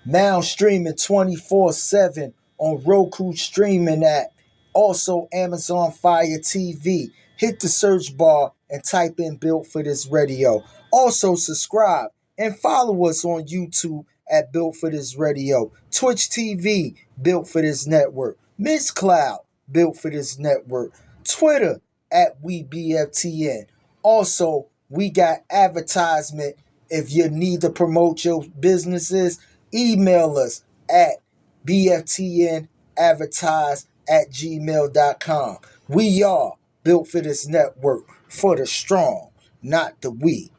Now streaming 24/7 on Roku streaming app. Also Amazon Fire TV. Hit the search bar and type in Built for This Radio. Also subscribe and follow us on YouTube at Built for This Radio. Twitch TV, Built for This Network. Miss Cloud, Built for This Network. Twitter at WeBFTN. Also, we got advertisement. If you need to promote your businesses, email us at bftnadvertise@gmail.com. We are Built for This Network, for the strong, not the weak.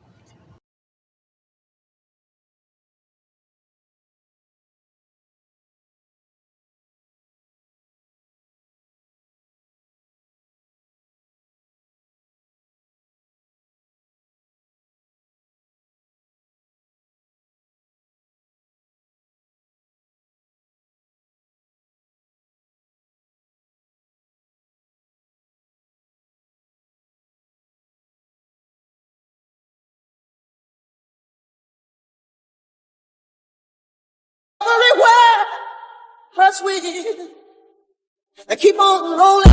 Everywhere, press we and keep on rolling.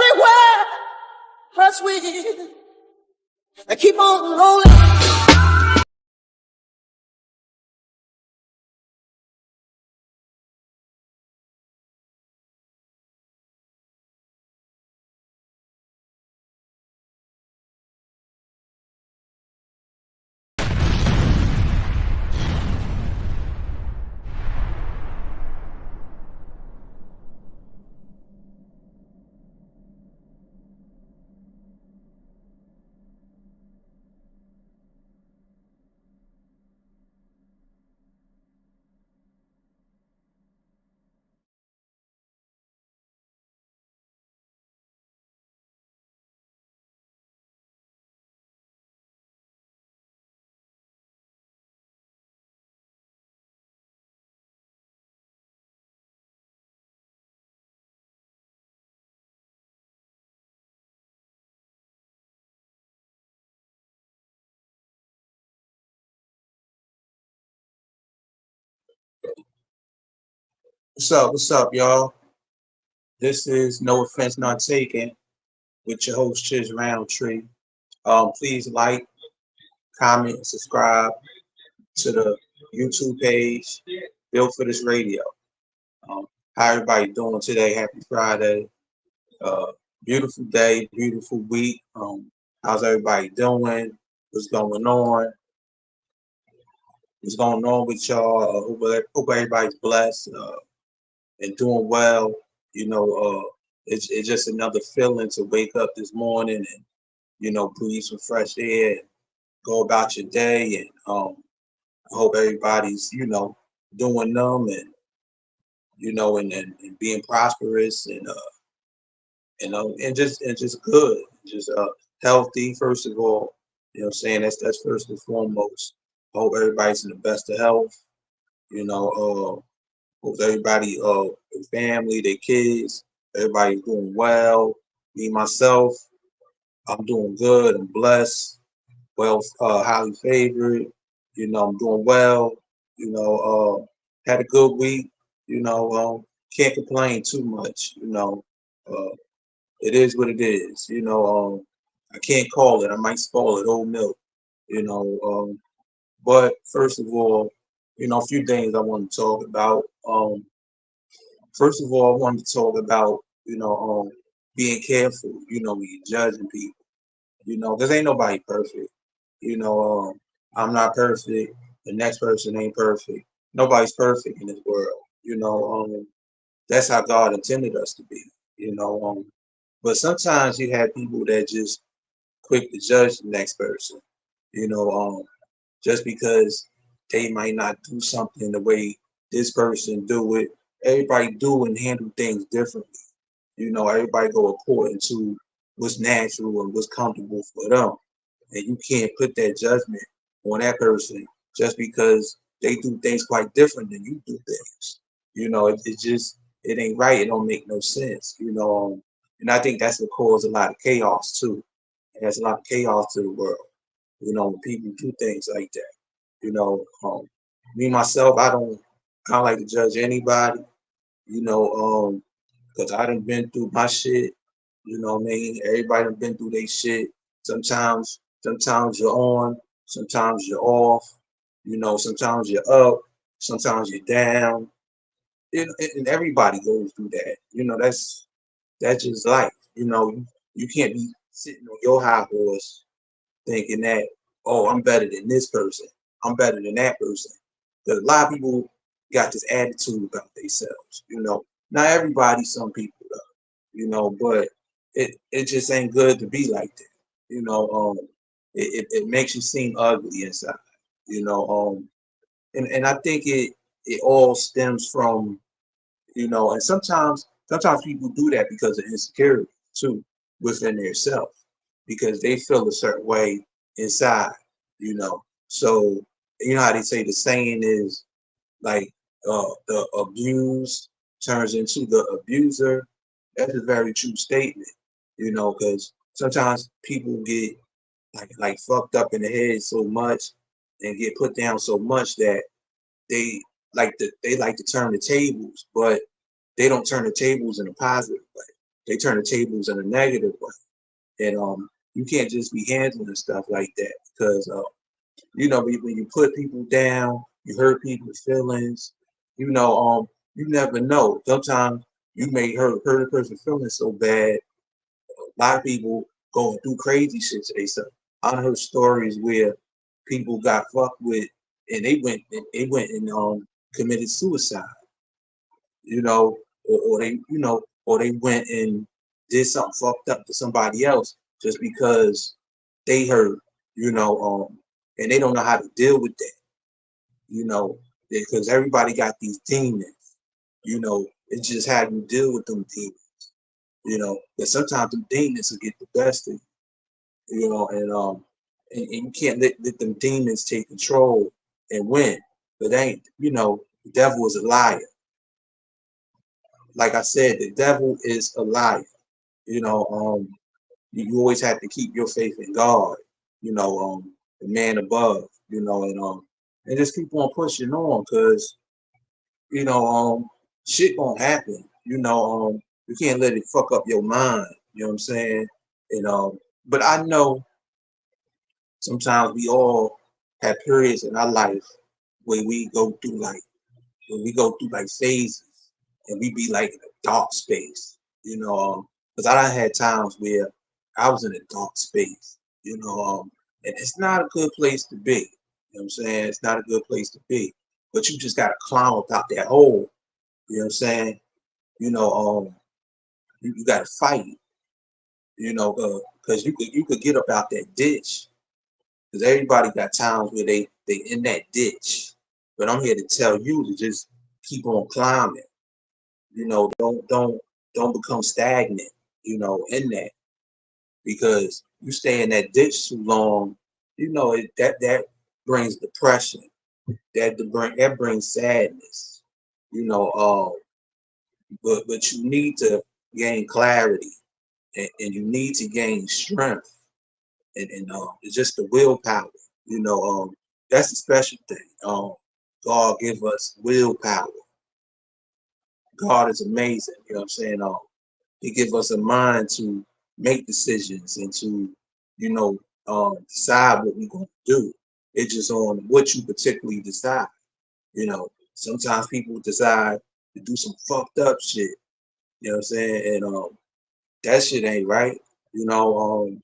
Everywhere, press we and keep on rolling. What's up? What's up, y'all? This is No Offense Not Taken with your host Chiz Roundtree. Please like, comment, and subscribe to the YouTube page Built for This Radio. How everybody doing today? Happy Friday. Beautiful day, beautiful week. How's everybody doing? What's going on? what's going on with y'all. Hope everybody's blessed and doing well. You know, it's just another feeling to wake up this morning and breathe some fresh air, and go about your day, and I hope everybody's doing them, and and being prosperous, and and just good, just healthy first of all. You know what I'm saying? That's first and foremost. I hope everybody's in the best of health. You know, hope everybody, their family, their kids, everybody's doing well. Me myself, I'm doing good. I'm blessed, well, highly favored. I'm doing well. Had a good week. Can't complain too much. Uh, it is what it is. I can't call it. I might spoil it. Old milk. You know, but first of all, a few things I want to talk about. First of all, I wanted to talk about being careful. When you're judging people. Because ain't nobody perfect. You know, I'm not perfect. The next person ain't perfect. Nobody's perfect in this world. That's how God intended us to be. But sometimes you have people that just quick to judge the next person. You know, just because they might not do something the way this person do it. Everybody do and handle things differently. Everybody go according to what's natural and what's comfortable for them. And you can't put that judgment on that person just because they do things quite different than you do things. It just it ain't right. It don't make no sense. And I think that's what caused a lot of chaos too. It has a lot of chaos to the world. When people do things like that. Me myself, I don't like to judge anybody. You know, because I done been through my shit. You know what I mean? Everybody done been through their shit. Sometimes you're on, sometimes you're off. Sometimes you're up, sometimes you're down. And everybody goes through that. That's just life. You can't be sitting on your high horse thinking that, oh, I'm better than this person. I'm better than that person. Because a lot of people got this attitude about themselves. Not everybody, some people though. But it just ain't good to be like that. It makes you seem ugly inside. And I think it all stems from and sometimes people do that because of insecurity too within themselves because they feel a certain way inside. So how they say the saying is like the abused turns into the abuser. That's a very true statement. Because sometimes people get like fucked up in the head so much and get put down so much that they they like to turn the tables, but they don't turn the tables in a positive way. They turn the tables in a negative way. And you can't just be handling stuff like that because when you put people down, you hurt people's feelings. You never know. Sometimes you may hurt a person's feelings so bad. A lot of people going through crazy shit to themselves. I heard stories where people got fucked with and they went and committed suicide. Or they went and did something fucked up to somebody else just because they hurt, and they don't know how to deal with that, you know, because everybody got these demons, it's just how you deal with them demons, and sometimes them demons will get the best of you, and you can't let them demons take control and win. But the devil is a liar. Like I said, the devil is a liar. You know, um, you always have to keep your faith in God, the man above, and just keep on pushing on because, shit gonna happen. You can't let it fuck up your mind. You know what I'm saying? But I know sometimes we all have periods in our life where we go through like phases and we be like in a dark space, because I done had times where I was in a dark space, and it's not a good place to be, You know what I'm saying? It's not a good place to be. But you just gotta climb up out that hole. You know what I'm saying? You know, you gotta fight. You know, because you could get up out that ditch. Because everybody got times where they in that ditch. But I'm here to tell you to just keep on climbing. You know, don't become stagnant. You know, in that because you stay in that ditch too long. You know, that brings depression. That brings sadness. You know, but you need to gain clarity and you need to gain strength and it's just the willpower. You know, that's a special thing. God give us willpower. God is amazing. You know what I'm saying? He give us a mind to make decisions and to, you know, decide what we're going to do. It's just on what you particularly decide. You know, sometimes people decide to do some fucked up shit. You know what I'm saying? And that shit ain't right. You know,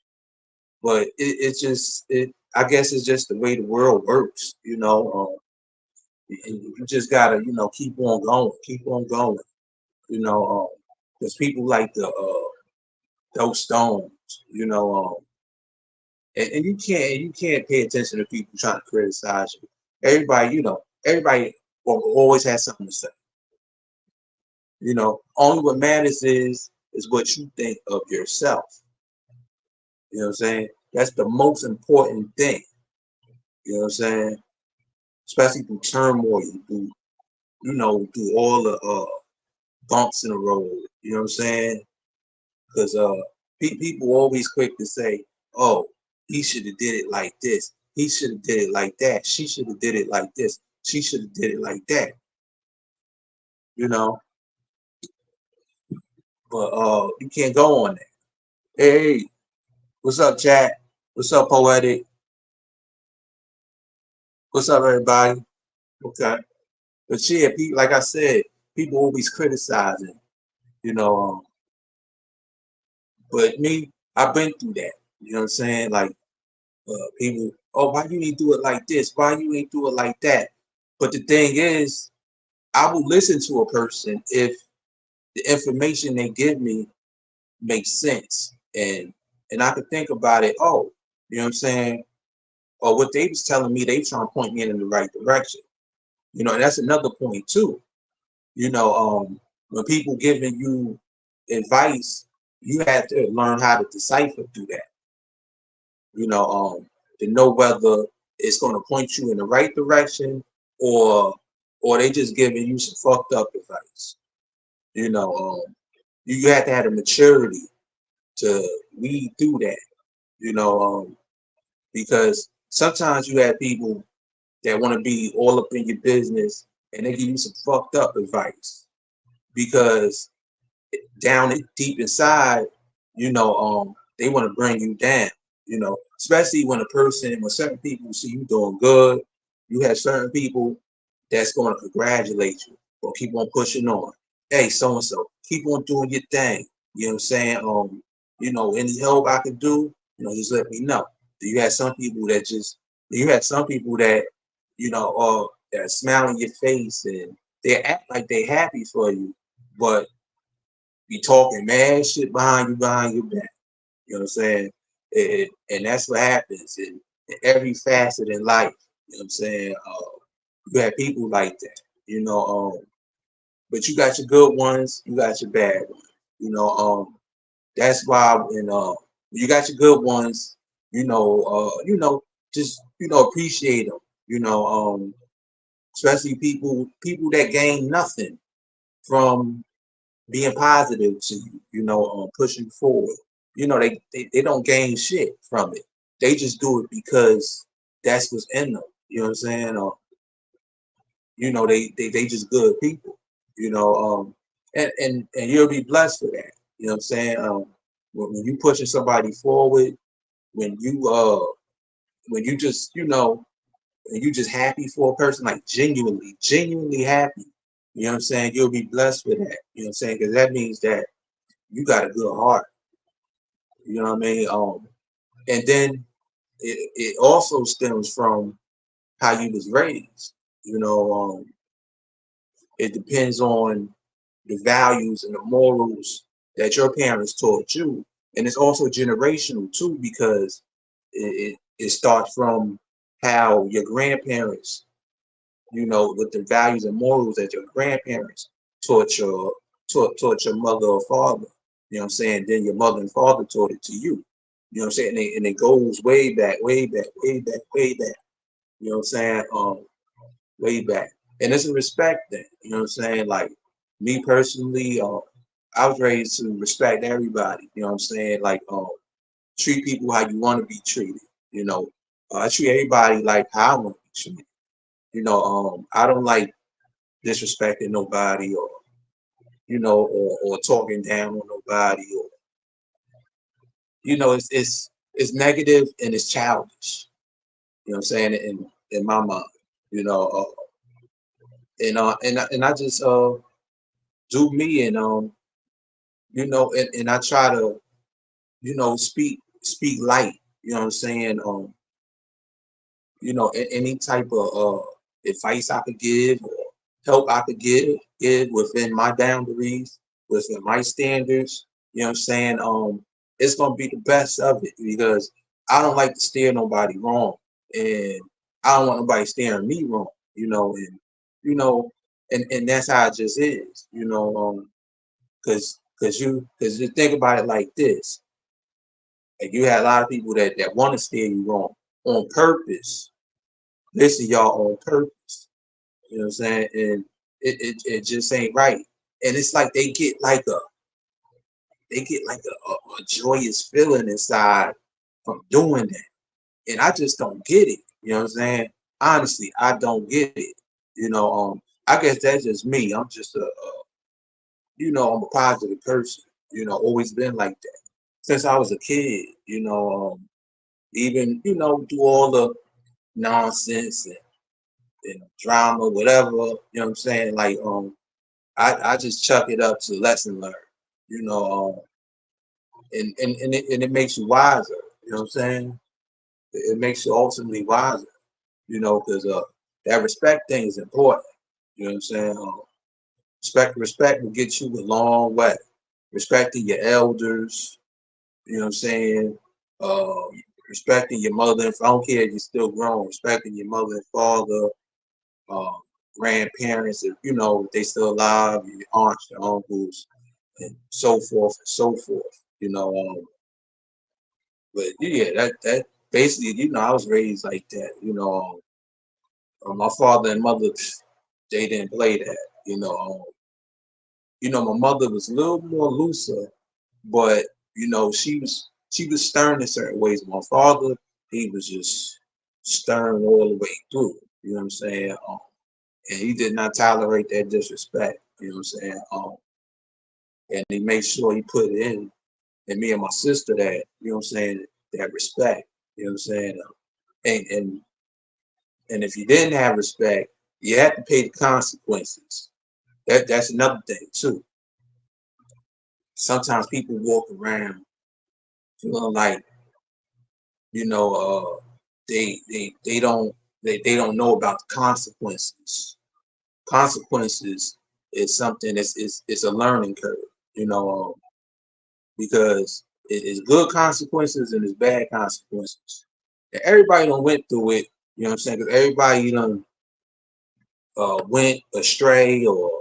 but it's just it. I guess it's just the way the world works. You know, and you just gotta keep on going, keep on going. You know, because people like the those stones. You know, and you can't pay attention to people trying to criticize you. Everybody, everybody will always has something to say. You know, only what matters is what you think of yourself. You know what I'm saying? That's the most important thing. You know what I'm saying? Especially through turmoil, through all the bumps in the road. You know what I'm saying? Because people always quick to say, "Oh, he should have did it like this. He should have did it like that. She should have did it like this. She should have did it like that." You know, but you can't go on that. Hey, what's up, chat? What's up, poetic? What's up, everybody? Okay, but yeah, like I said, people always criticizing. You know, but me, I've been through that. You know what I'm saying? Like people, oh, why you ain't do it like this? Why you ain't do it like that? But the thing is, I will listen to a person if the information they give me makes sense, and I could think about it. Oh, you know what I'm saying? Or what they was telling me, they trying to point me in the right direction. You know, and that's another point too. You know, when people giving you advice, you have to learn how to decipher through that. You know, to know whether it's going to point you in the right direction or they just giving you some fucked up advice. You know, you have to have the maturity to read through that. You know, because sometimes you have people that want to be all up in your business and they give you some fucked up advice because down deep inside, they want to bring you down. You know, especially when certain people see you doing good, you have certain people that's going to congratulate you or keep on pushing on. Hey, so and so, keep on doing your thing. You know what I'm saying? Any help I can do, just let me know. You have some people that that smile in your face and they act like they happy for you, but be talking mad shit behind your back. You know what I'm saying? And that's what happens in every facet in life. You know what I'm saying? You have people like that. You know, but you got your good ones, you got your bad ones. You know, that's why when you got your good ones, just appreciate them. You know, especially people that gain nothing from being positive to you, pushing forward. They don't gain shit from it. They just do it because that's what's in them. You know what I'm saying? Or they just good people. And you'll be blessed for that. You know what I'm saying? When you pushing somebody forward, when you just when you just happy for a person, like genuinely happy. You know what I'm saying? You'll be blessed with that. You know what I'm saying? Because that means that you got a good heart. You know what I mean? And then it also stems from how you was raised. You know, it depends on the values and the morals that your parents taught you, and it's also generational too because it starts from how your grandparents, with the values and morals that your grandparents taught taught your mother or father. You know what I'm saying? Then your mother and father taught it to you. You know what I'm saying? And it goes way back, way back, way back, way back. You know what I'm saying? Way back. And it's a respect thing. You know what I'm saying? Like me personally, I was raised to respect everybody. You know what I'm saying? Like treat people how you want to be treated. You know, I treat everybody like how I want to be treated. I don't like disrespecting nobody or or talking down on nobody or it's negative and it's childish. You know what I'm saying? In my mind, you know, and I just do me and and I try to speak light. You know what I'm saying? Any type of advice I could give or help I could give within my boundaries, within my standards. You know what I'm saying? It's gonna be the best of it because I don't like to steer nobody wrong, and I don't want nobody steering me wrong. You know, and that's how it just is. Because you think about it like this, like you had a lot of people that want to steer you wrong on purpose. Listen, y'all on purpose. You know what I'm saying? And it just ain't right. And it's like they get like a joyous feeling inside from doing that. And I just don't get it. You know what I'm saying? Honestly, I don't get it. I guess that's just me. I'm just I'm a positive person. Always been like that since I was a kid. Even do all the nonsense and drama, whatever. You know what I'm saying? Like I just chuck it up to lesson learned. You know, and it makes you wiser. You know what I'm saying? It makes you ultimately wiser. Because that respect thing is important. You know what I'm saying? Respect will get you a long way. Respecting your elders. You know what I'm saying? Uh, Respecting your mother. If I don't care if you're still grown, respecting your mother and father, uh, grandparents, if if they still alive, your aunts, your uncles, and so forth and so forth. But yeah, that basically, I was raised like that. My father and mother, they didn't play that. My mother was a little more looser, but she was stern in certain ways. My father, he was just stern all the way through. You know what I'm saying? And he did not tolerate that disrespect. You know what I'm saying? And he made sure he put it in, and me and my sister that what I'm saying, that respect. You know what I'm saying? And and if you didn't have respect, you had to pay the consequences. That's another thing too. Sometimes people walk around feeling like you know they don't know about the consequences. Consequences is something it's a learning curve. You know, because it's good consequences and it's bad consequences. And everybody done went through it. You know what I'm saying? Because everybody done went astray or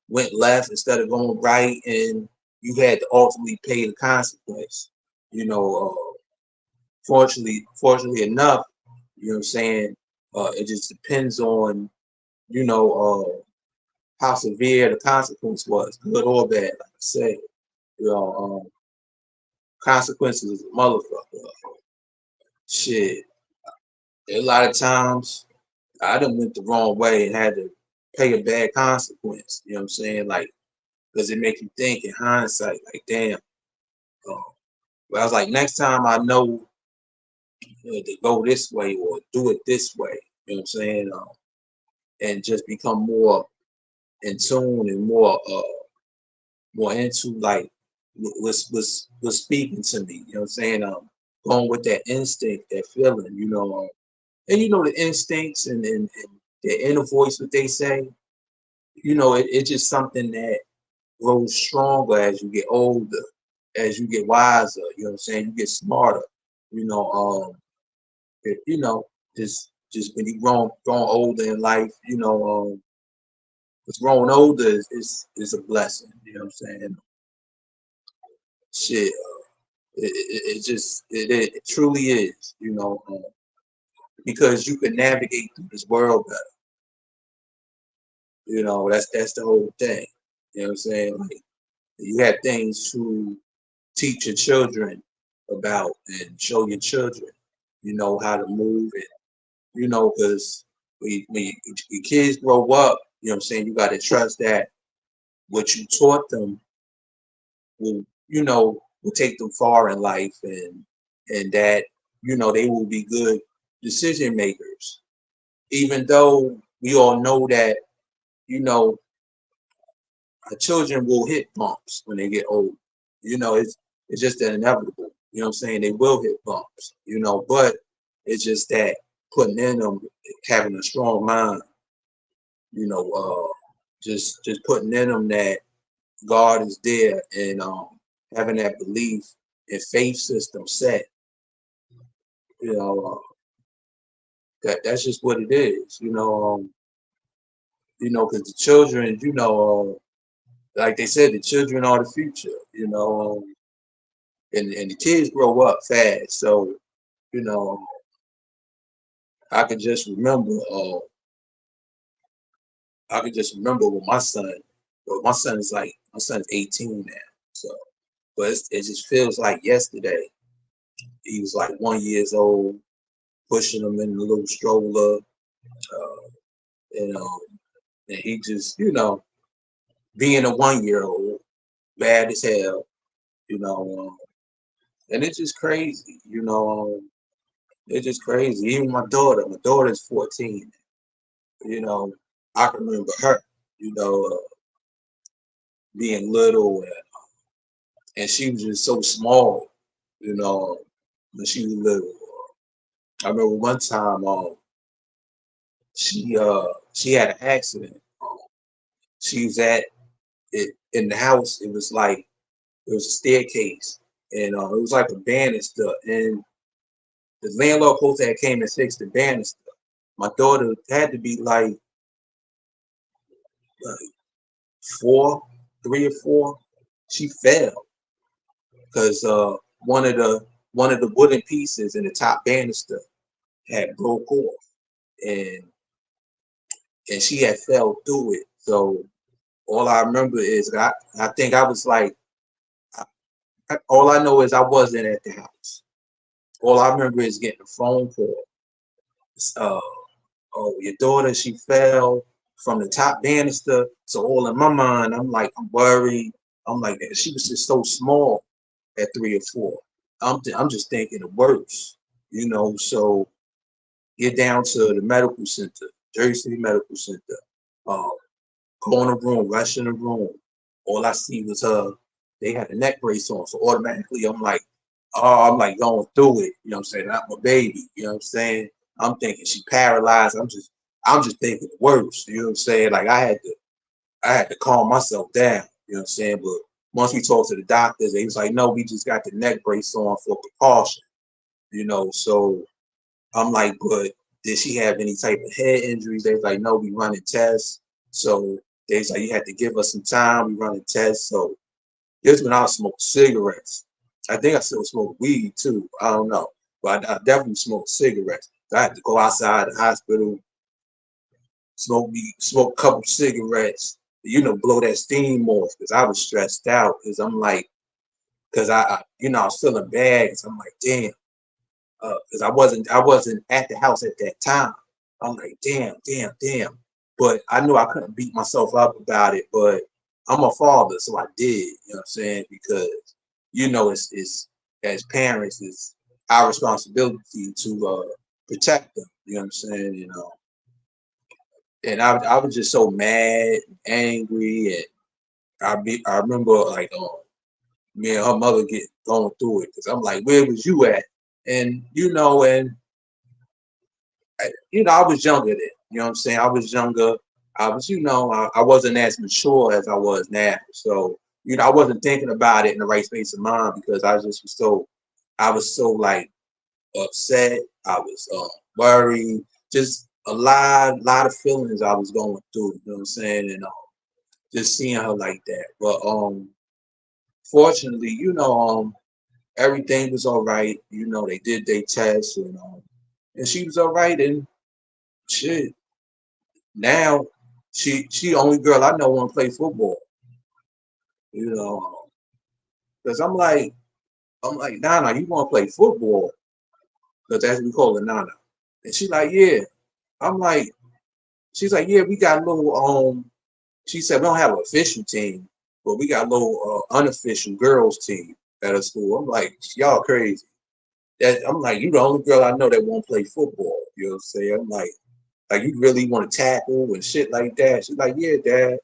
went left instead of going right, and you had to ultimately pay the consequence. You know, fortunately enough, you know what I'm saying. It just depends on you know how severe the consequence was, good or bad. Like I said, you know, consequences is a motherfucker. Shit, a lot of times I done went the wrong way and had to pay a bad consequence. You know what I'm saying? Like, because it makes you think in hindsight, like, damn. Um, but I was like, next time I know to go this way or do it this way. You know what I'm saying? And just become more in tune and more into like what's speaking to me. You know what I'm saying? Going with that instinct, that feeling. and the instincts and their inner voice, what they say, it's just something that grows stronger as you get older, as you get wiser. You know what I'm saying? You get smarter. You know, it, you know, just when you grown older in life, because growing older is a blessing. You know what I'm saying? Shit, it truly is. Because you can navigate through this world better. That's the whole thing. You know what I'm saying? Like you have things to teach your children about and show your children, how to move it, because when your kids grow up, you know what I'm saying, you got to trust that what you taught them will take them far in life and that, they will be good decision makers. Even though we all know that, you know, our children will hit bumps when they get old. It's just inevitable. You know what I'm saying? They will hit bumps, but it's just that putting in them, having a strong mind, just putting in them that God is there and having that belief and faith system set, you know, that's just what it is, because the children, like they said, the children are the future, and the kids grow up fast. So, you know, I can just remember, with my son. But my son's 18 now. So, but it just feels like yesterday. He was like 1 years old, pushing him in the little stroller, and and he just, being a 1 year old, bad as hell, you know, and it's just crazy, it's just crazy. Even my daughter's 14, you know, I can remember her, being little and she was just so small, when she was little. I remember one time, she had an accident. She was at it in the house. It was like it was a staircase, and it was like a banister, and the landlord supposed to have came and fixed the banister. My daughter had to be like 4, 3 or 4. She fell because one of the wooden pieces in the top banister had broke off, and she had fell through it. So all I remember is I think I was like, all I know is I wasn't at the house. All I remember is getting a phone call. Uh, oh, your daughter, she fell from the top banister. So all in my mind, I'm like, I'm worried. I'm like, she was just so small at 3 or 4. I'm just thinking the worst, So get down to the medical center, Jersey City Medical Center. Uh, Go in the room, rush in the room. All I see was her. They had a neck brace on, so automatically I'm like, oh, I'm like going through it. You know what I'm saying? Not my baby. You know what I'm saying? I'm thinking she paralyzed. I'm just thinking the worst. You know what I'm saying? Like I had to calm myself down. You know what I'm saying? But once we talked to the doctors, they was like, no, we just got the neck brace on for precaution. So I'm like, but did she have any type of head injuries? They was like, no, we running tests. So they was like, you had to give us some time. We running tests. So this when I was smoking cigarettes. I think I still smoke weed too. I don't know, but I definitely smoked cigarettes. So I had to go outside the hospital, smoke a couple cigarettes, blow that steam off because I was stressed out. Because I'm like, because I was feeling bad. Because I'm like, damn. Because I wasn't at the house at that time. I'm like, damn, damn, damn. But I knew I couldn't beat myself up about it. But I'm a father, so I did. You know what I'm saying? Because it's as parents, it's our responsibility to protect them. You know what I'm saying? And I was just so mad, angry, and I remember like me and her mother get going through it because I'm like, where was you at? And and I was younger then. You know what I'm saying? I was younger. I was, I wasn't as mature as I was now. So, I wasn't thinking about it in the right space of mind because I was so like upset. I was worried. Just a lot of feelings I was going through. You know what I'm saying? And just seeing her like that. But fortunately, everything was all right. They did their tests and she was all right. And shit, now she the only girl I know want to play football. You know, because I'm like Nana, you want to play football? Because that's what we call her Nana. And she like, yeah. I'm like, she's like, yeah, we got a little she said we don't have an official team, but we got a little unofficial girls team at a school. I'm like, y'all crazy. I'm like, you the only girl I know that won't play football. You know what I'm saying? I'm like you really want to tackle and shit like that. She's like, yeah, dad.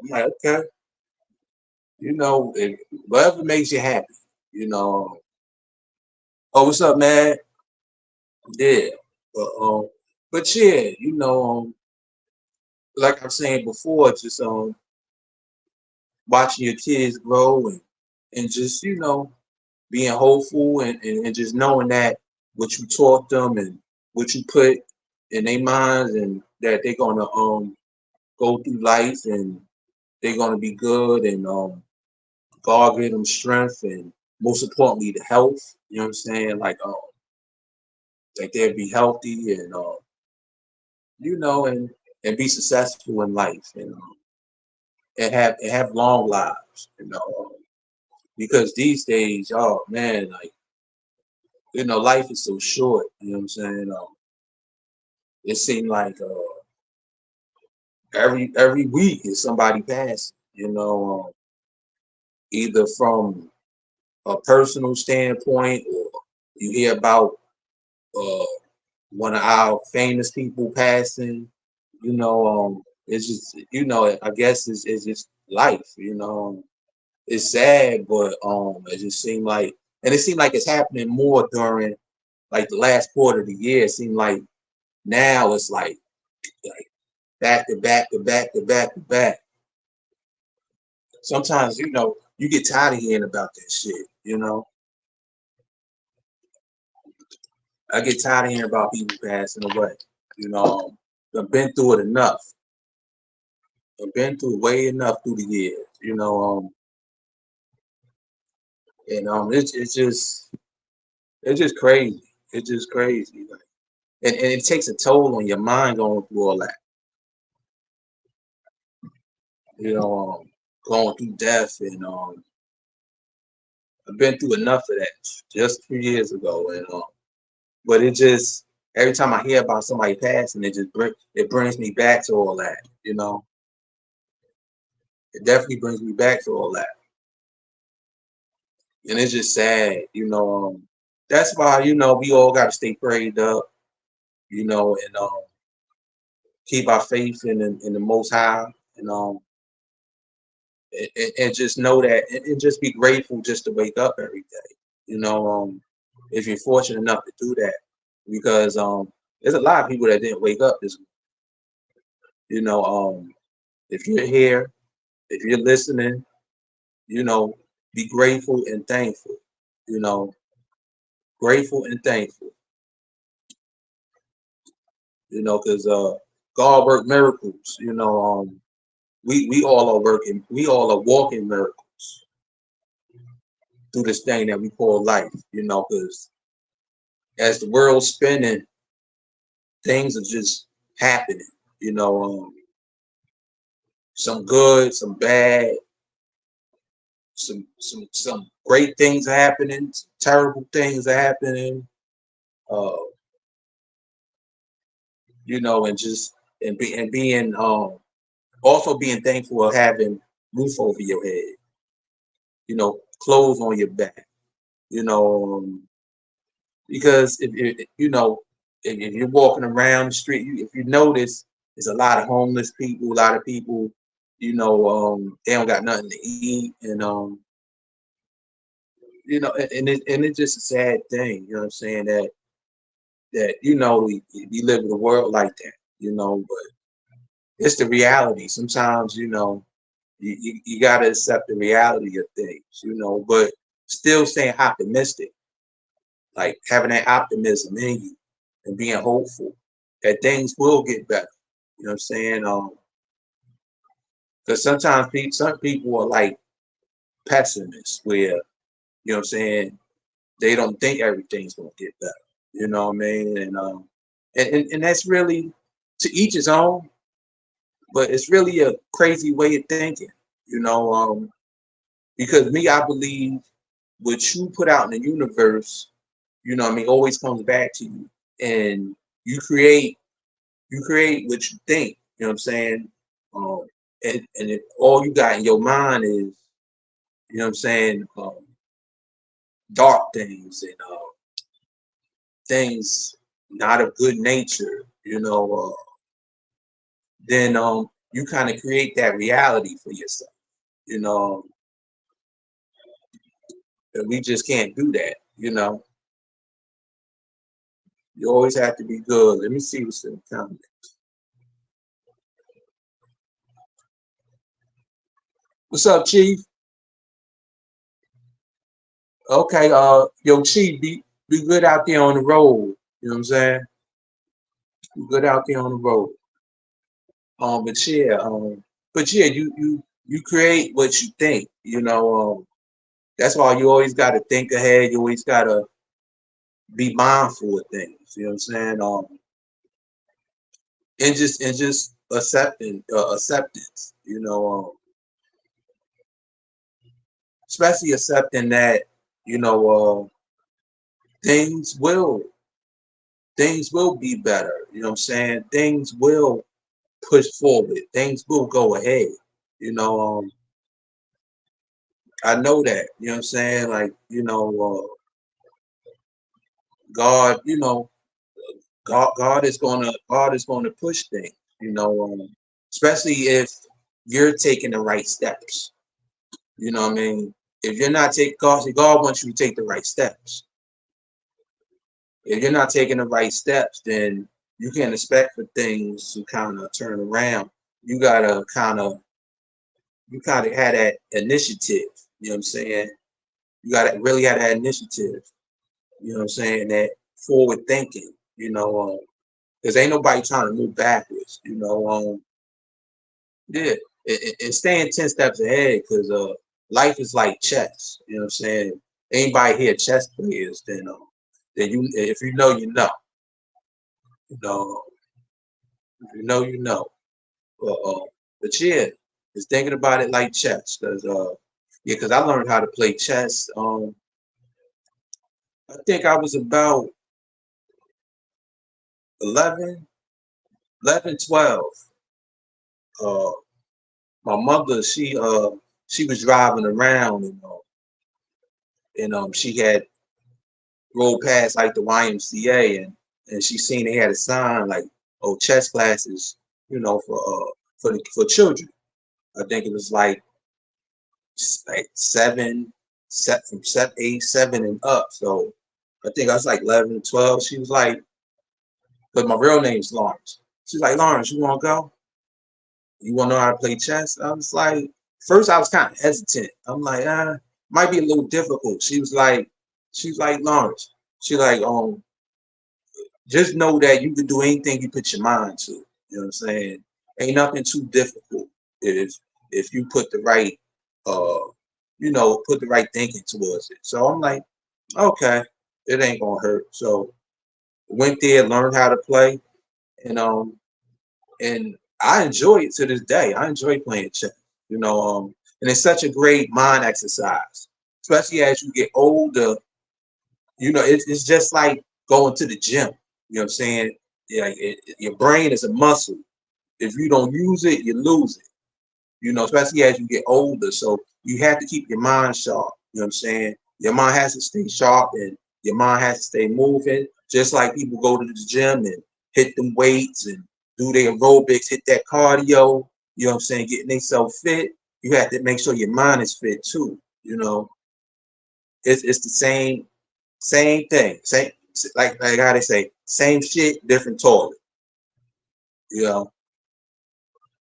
I'm like, okay. Whatever makes you happy. You know. Oh, what's up, man? Yeah. But yeah, like I was saying before, just watching your kids grow and just being hopeful and just knowing that what you taught them and what you put in their minds and that they're gonna go through life and they're gonna be good and God give them strength and most importantly the health. You know what I'm saying? Like they'll be healthy and and be successful in life and have long lives. Because these days, oh man, like life is so short. You know what I'm saying? It seemed like every week is somebody passing. Either from a personal standpoint or you hear about uh, one of our famous people passing. It's just I guess it's just life. It's sad, but it just seemed like, and it seemed like it's happening more during like the last quarter of the year. It seemed like now it's like back to back to back to back to back. Sometimes you get tired of hearing about that shit. I get tired of hearing about people passing away. I've been through it enough. I've been through way enough through the years. And it's just crazy. It's just crazy. Like, and it takes a toll on your mind going through all that. You know, going through death and I've been through enough of that just a few years ago, and but it just every time I hear about somebody passing, it brings me back to all that. It definitely brings me back to all that, and it's just sad. That's why we all got to stay prayed up. And keep our faith in the Most High, and and just know that, and just be grateful just to wake up every day. If you're fortunate enough to do that, because there's a lot of people that didn't wake up this. You know, if you're here, if you're listening, you know, be grateful and thankful. You know, grateful and thankful. Because God worked miracles. We all are working. We all are walking miracles through this thing that we call life. Because as the world's spinning, things are just happening. You know, some good, some bad, some great things are happening, some terrible things are happening. Uh, and just and being also being thankful of having roof over your head. Clothes on your back. You know, because if you're walking around the street, if you notice, there's a lot of homeless people, a lot of people, they don't got nothing to eat, and and it's just a sad thing, you know what I'm saying, that that we live in a world like that, but it's the reality. Sometimes you got to accept the reality of things, but still staying optimistic, like having that optimism in you and being hopeful that things will get better. You know what I'm saying? Because sometimes some people are like pessimists, where what I'm saying, they don't think everything's gonna get better. You know what I mean? And that's really to each his own, but it's really a crazy way of thinking. You know, because me, I believe what you put out in the universe, what I mean, always comes back to you, and you create what you think. You know what I'm saying? Um, and if all you got in your mind is, what I'm saying, dark things and things not of good nature, then you kind of create that reality for yourself. You know, and we just can't do that. You always have to be good. Let me see what's in the comment. What's up, Chief? Okay, yo, Chief, be good out there on the road. You know what I'm saying? Be good out there on the road. But yeah, you create what you think. That's why you always got to think ahead. You always got to be mindful of things. You know what I'm saying? And just acceptance. Especially accepting that things will things will be better. You know what I'm saying? Things will push forward. Things will go ahead. You know, I know that. You know what I'm saying? Like, God, God is gonna push things. Especially if you're taking the right steps. You know what I mean? If you're not taking God wants you to take the right steps. If you're not taking the right steps, then you can't expect for things to kind of turn around. You gotta kind of have that initiative. You know what I'm saying? You gotta really have that initiative. You know what I'm saying? That forward thinking. Because ain't nobody trying to move backwards. Yeah, and staying 10 steps ahead. Because life is like chess. You know what I'm saying? Anybody here chess players? Then if you know, you know. You know, if you know, you know. But yeah, just thinking about it like chess. Because I learned how to play chess. I think I was about 11, 11, 12. Uh, my mother, she was driving around and she had rolled past like the YMCA and she seen they had a sign like, oh, chess classes, for children. I think it was like from 7, 8, 7 and up. So I think I was like 11, 12. She was like, but my real name's Lawrence. She's like, Lawrence, you want to go? You want to know how to play chess? I was like, first I was kind of hesitant. I'm like, might be a little difficult. She's like, Lawrence. She like, just know that you can do anything you put your mind to. You know what I'm saying? Ain't nothing too difficult if you put the right, put the right thinking towards it. So I'm like, okay, it ain't gonna hurt. So went there, learned how to play, and and I enjoy it to this day. I enjoy playing chess, and it's such a great mind exercise, especially as you get older. It's just like going to the gym. You know what I'm saying? Yeah, your brain is a muscle. If you don't use it, you lose it. Especially as you get older. So you have to keep your mind sharp. You know what I'm saying? Your mind has to stay sharp and your mind has to stay moving. Just like people go to the gym and hit them weights and do their aerobics, hit that cardio, you know what I'm saying, getting themselves fit. You have to make sure your mind is fit too. It's the same thing. like how they say, same shit, different toilet. You know,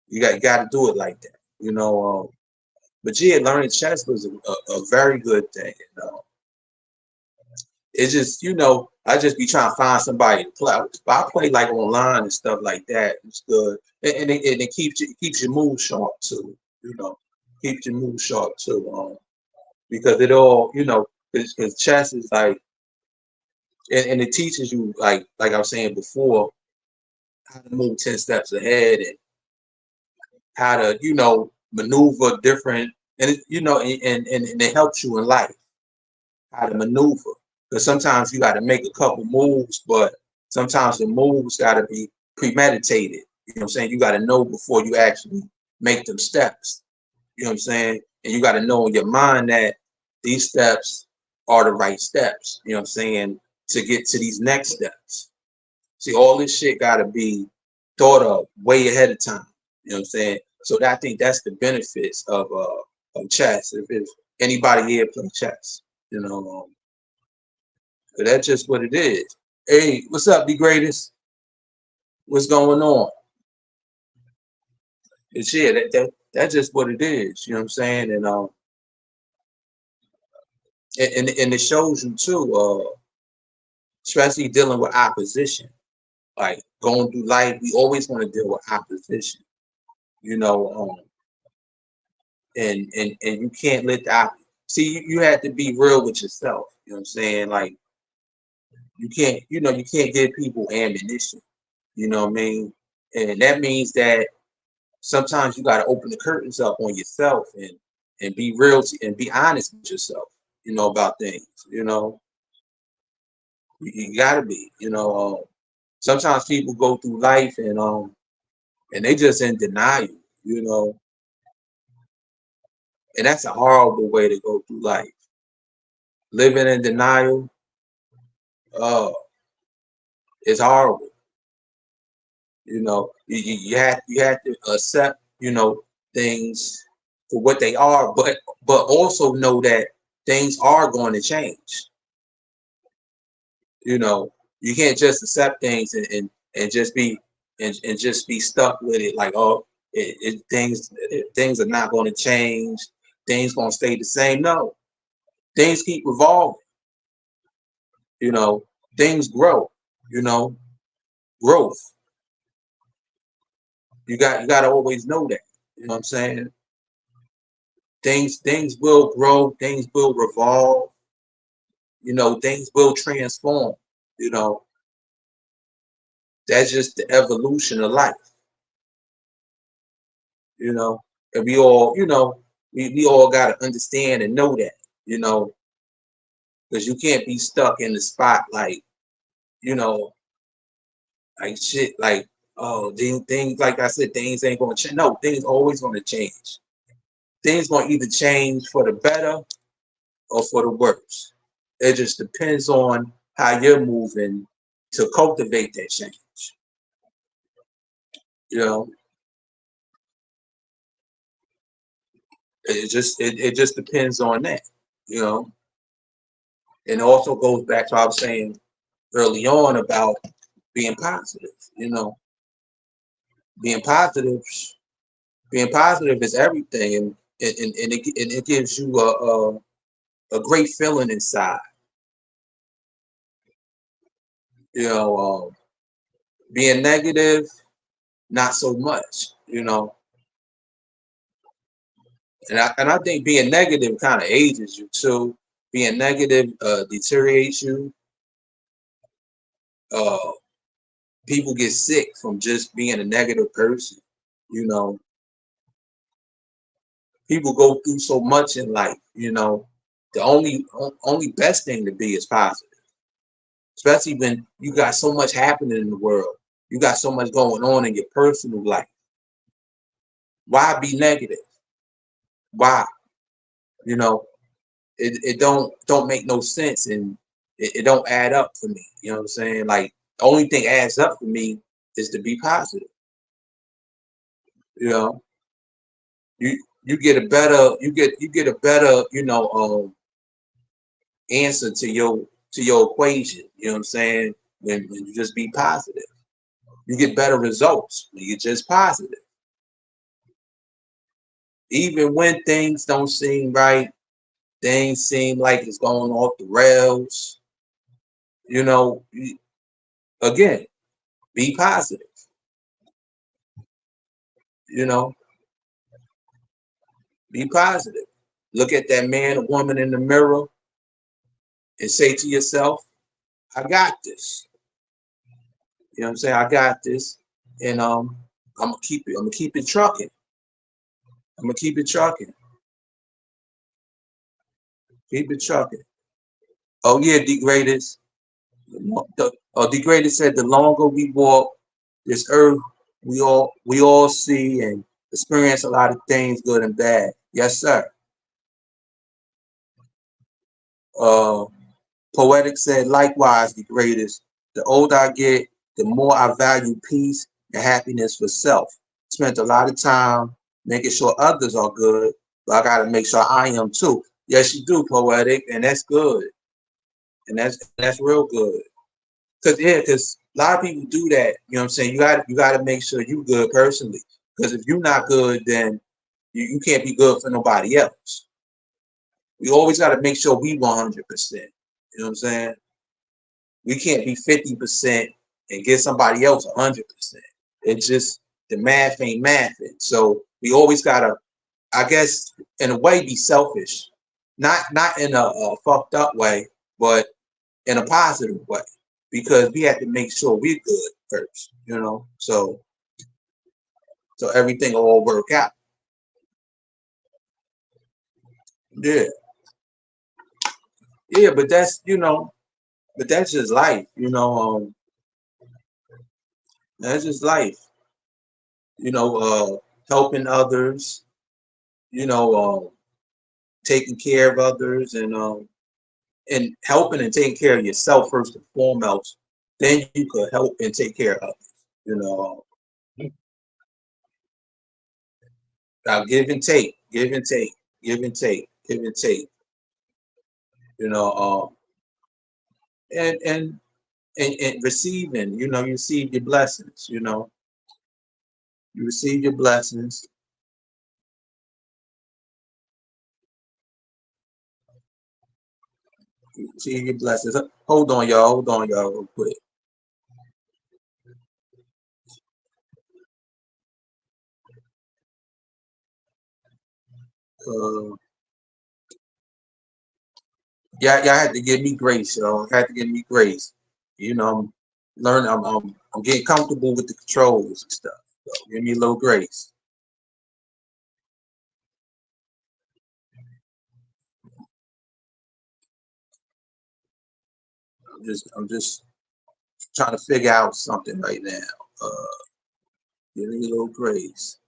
you got to do it like that. You know, but yeah, learning chess was a very good thing. You know, it's just I just be trying to find somebody to play. I play like online and stuff like that. It's good, and it keeps your mood sharp too. You know, keeps your mood sharp too. Because it all because chess is like, and it teaches you like I was saying before, how to move 10 steps ahead and how to maneuver different, and and it helps you in life how to maneuver, because sometimes you got to make a couple moves, but sometimes the moves got to be premeditated. You know what I'm saying? You got to know before you actually make them steps. You know what I'm saying? And you got to know in your mind that these steps are the right steps. You know what I'm saying? To get to these next steps. See, all this shit got to be thought of way ahead of time. You know what I'm saying? So I think that's the benefits of chess. If anybody here play chess, you know, but that's just what it is. Hey, what's up, the greatest? What's going on? It's yeah, that's just what it is. You know what I'm saying? And it shows you too, especially dealing with opposition. Like going through life, we always want to deal with opposition. You know, and you can't let the see, you have to be real with yourself. You know what I'm saying? Like you can't give people ammunition. You know what I mean? And that means that sometimes you got to open the curtains up on yourself and be real and be honest with yourself. You know about things. You know, you got to be. Sometimes people go through life and they just in denial. You know, and that's a horrible way to go through life. Living in denial, uh, is horrible. You have to accept things for what they are, but also know that things are going to change. You know, you can't just accept things and just be and just be stuck with it. Like, oh, things are not going to change. Things going to stay the same. No, things keep revolving. You know, things grow. You know, growth. You got to always know that. You know what I'm saying? Things will grow. Things will revolve. Things will transform. You know, that's just the evolution of life. You know, and we all, we all got to understand and know that. You know, because you can't be stuck in the spot you know, like shit, like, oh, things like I said, things ain't gonna change. No, things always gonna change. Things gonna either change for the better or for the worse. It just depends on how you're moving to cultivate that change. You know, it just depends on that. You know, and it also goes back to what I was saying early on about being positive. You know, being positive, being positive is everything, and it gives you a great feeling inside. You know, being negative, not so much. You know, and I think being negative kind of ages you too. Being negative deteriorates you. Uh, People get sick from just being a negative person. You know, people go through so much in life. You know, the only best thing to be is positive, especially when you got so much happening in the world. You got so much going on in your personal life. Why be negative? Why? You know, it don't make no sense, and it don't add up for me. You know what I'm saying? Like the only thing adds up for me is to be positive. You know, you get a better you get a better answer to to your equation. You know what I'm saying? When you just be positive, you get better results when you're just positive. Even when things don't seem right, things seem like it's going off the rails. You know, again, be positive. You know, be positive. Look at that man or woman in the mirror and say to yourself, I got this. You know what I'm saying? I got this. And I'm gonna keep it trucking. I'm gonna keep it trucking. Keep it trucking. Oh yeah, degraders. Degraded said the longer we walk this earth, we all see and experience a lot of things, good and bad. Yes, sir. Uh, Poetic said, likewise, degraders. The older I get, the more I value peace and happiness for self. Spent a lot of time making sure others are good, but I gotta make sure I am too. Yes, you do, poetic, and that's good, and that's real good. Cause a lot of people do that. You know what I'm saying? You gotta make sure you good personally. Because if you're not good, then you can't be good for nobody else. We always gotta make sure we 100%. You know what I'm saying? We can't be 50% and get somebody else 100%. It's just the math ain't mathing. So we always gotta, I guess, in a way, be selfish. Not in a fucked up way, but in a positive way, because we have to make sure we're good first, so everything will all work out. Yeah, yeah, but that's just life, that's just life, helping others, you know, taking care of others, and helping and taking care of yourself first and foremost. Then you could help and take care of others. You know, give and take, give and take, give and take, give and take. You know, and and and receiving. You receive your blessings. You receive your blessings. You receive your blessings. Hold on, y'all. Hold on, y'all, real quick. Uh, y'all had to give me grace, y'all. Had to give me grace. I'm learning. I'm getting comfortable with the controls and stuff. So give me a little grace. I'm just trying to figure out something right now. Uh, Give me a little grace.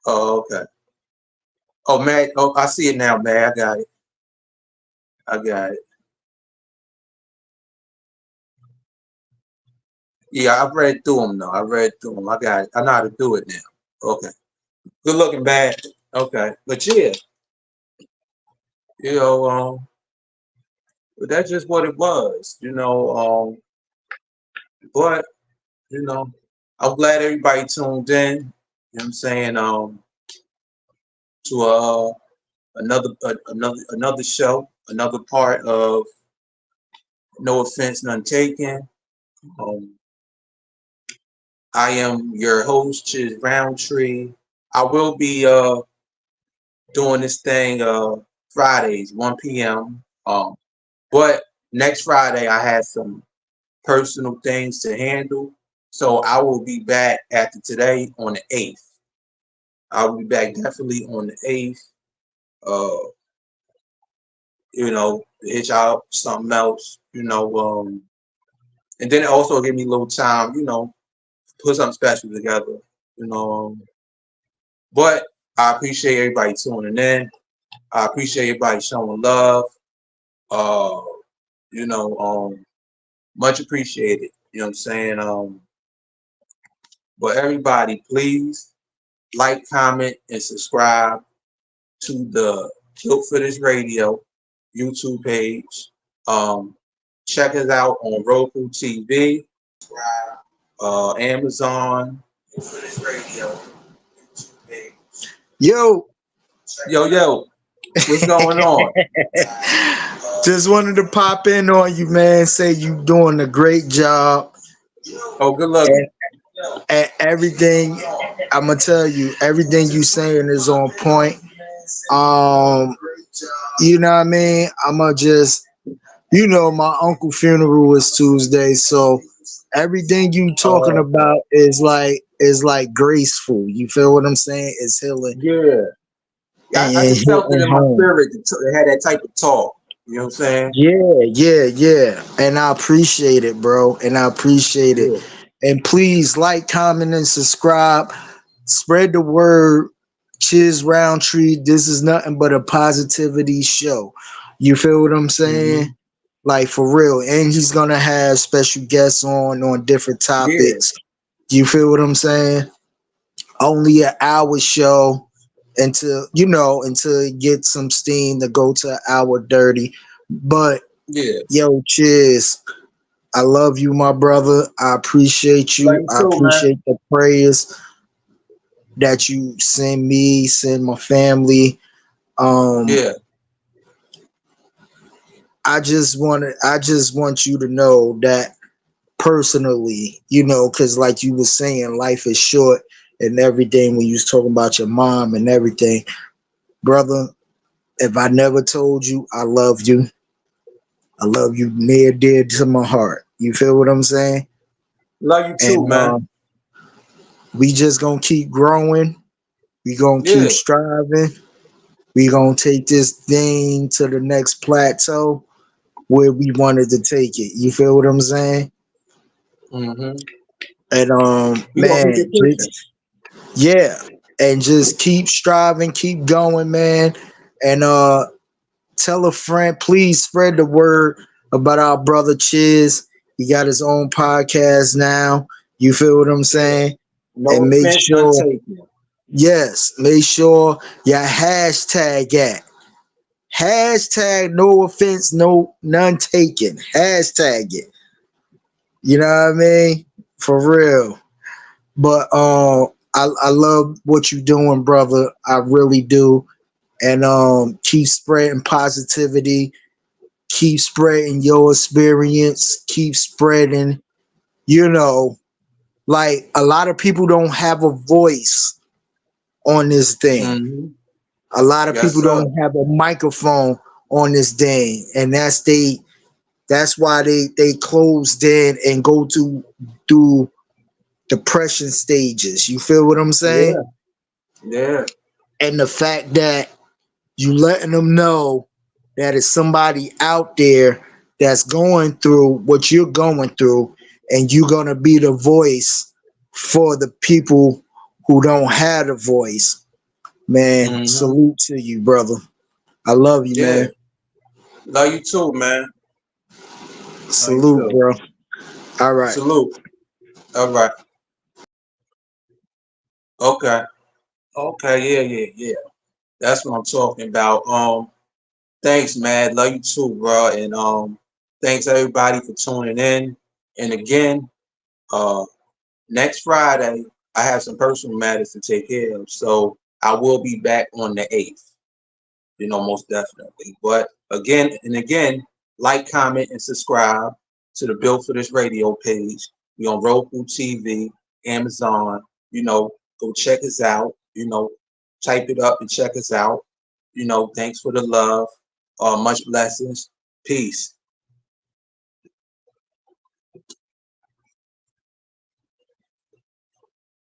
Oh, okay. Oh, man. Oh, I see it now, man. I got it. I got it. Yeah, I've read through them though. I read through them. I got it. I know how to do it now. Okay. Good looking, man. Okay. But yeah, you know, but that's just what it was. But you know, I'm glad everybody tuned in. You know what I'm saying? To another show, another part of No Offense, None Taken. Um, I am your host, Chiz Roundtree. I will be doing this thing Fridays, 1 p.m. But next Friday I had some personal things to handle. So I will be back after today on the 8th. I'll be back definitely on the 8th. Uh, to hit y'all something else, and then it also give me a little time, put something special together, you know. But I appreciate everybody tuning in. I appreciate everybody showing love. Uh, much appreciated. You know what I'm saying? But everybody, please like, comment, and subscribe to the Built for This Radio YouTube page. Um, Check us out on Roku TV, Amazon. Built for This Radio YouTube page. Yo, Yo, what's going on? just wanted to pop in on you, man. Say you doing a great job, Oh, good looking. and, and everything. I'm gonna tell you, everything you saying is on point. Um, you know what I mean? I'ma just, my uncle funeral is Tuesday, so everything you talking Oh, okay. about is like graceful. You feel what I'm saying? It's healing Yeah. I and just felt it hitting in my home. spirit to have that type of talk. You know what I'm saying? Yeah. And I appreciate it, bro. And I appreciate it. Yeah. And please like, comment, and subscribe. Spread the word. Chiz Roundtree. This is nothing but a positivity show. You feel what I'm saying? Hmm. Like for real. And he's gonna have special guests on different Yeah. topics. You feel what I'm saying? Only an hour show until it gets some steam to go to an hour dirty. But Yeah. yo, cheers. I love you, my brother. I appreciate Love you. you I too, man. appreciate the prayers that you send me, send my family. Um, Yeah. I just want you to know that personally, because like you were saying, life is short and everything when you was talking about your mom and everything. Brother, if I never told you I love you near dear to my heart. You feel what I'm saying? Love you too, And man. we just gonna keep growing. We gonna keep Yeah. striving. We gonna take this thing to the next plateau where we wanted to take it. You feel what I'm saying? Hmm. And We gonna keep it man, pushing. yeah, and just keep striving, keep going, man. And tell a friend, please spread the word about our brother Chiz. He got his own podcast now. You feel what I'm Yeah. saying? No And make offense, none sure, taken. yes, make sure your hashtag at hashtag no offense, no none taken. Hashtag it. You know what I mean? For real. But I love what you doing, brother. I really do. And keep spreading positivity, keep spreading your experience, keep spreading, you know, like a lot of people don't have a voice on this thing. Hmm. A lot of Yes, people sir. don't have a microphone on this thing. And that's why they closed in and go through depression stages. You feel what I'm saying? Yeah. Yeah. And the fact that you letting them know that it's somebody out there that's going through what you're going through, and you're gonna be the voice for the people who don't have a voice. Man, Hmm. salute to you, brother. I love you, Yeah. man. Love you too, man. Love you Salute, too. bro. All right. Salute. All right. Okay. Okay. Yeah. That's what I'm talking about. Thanks, man. Love you too, bro. And thanks everybody for tuning in. And again, uh, next Friday, I have some personal matters to take care of, so I will be back on the 8th. Most definitely. But again and again, like, comment, and subscribe to the Built for This Radio page. We on Roku TV, Amazon. Go check us out. Type it up and check us out. Thanks for the love. Much blessings. Peace.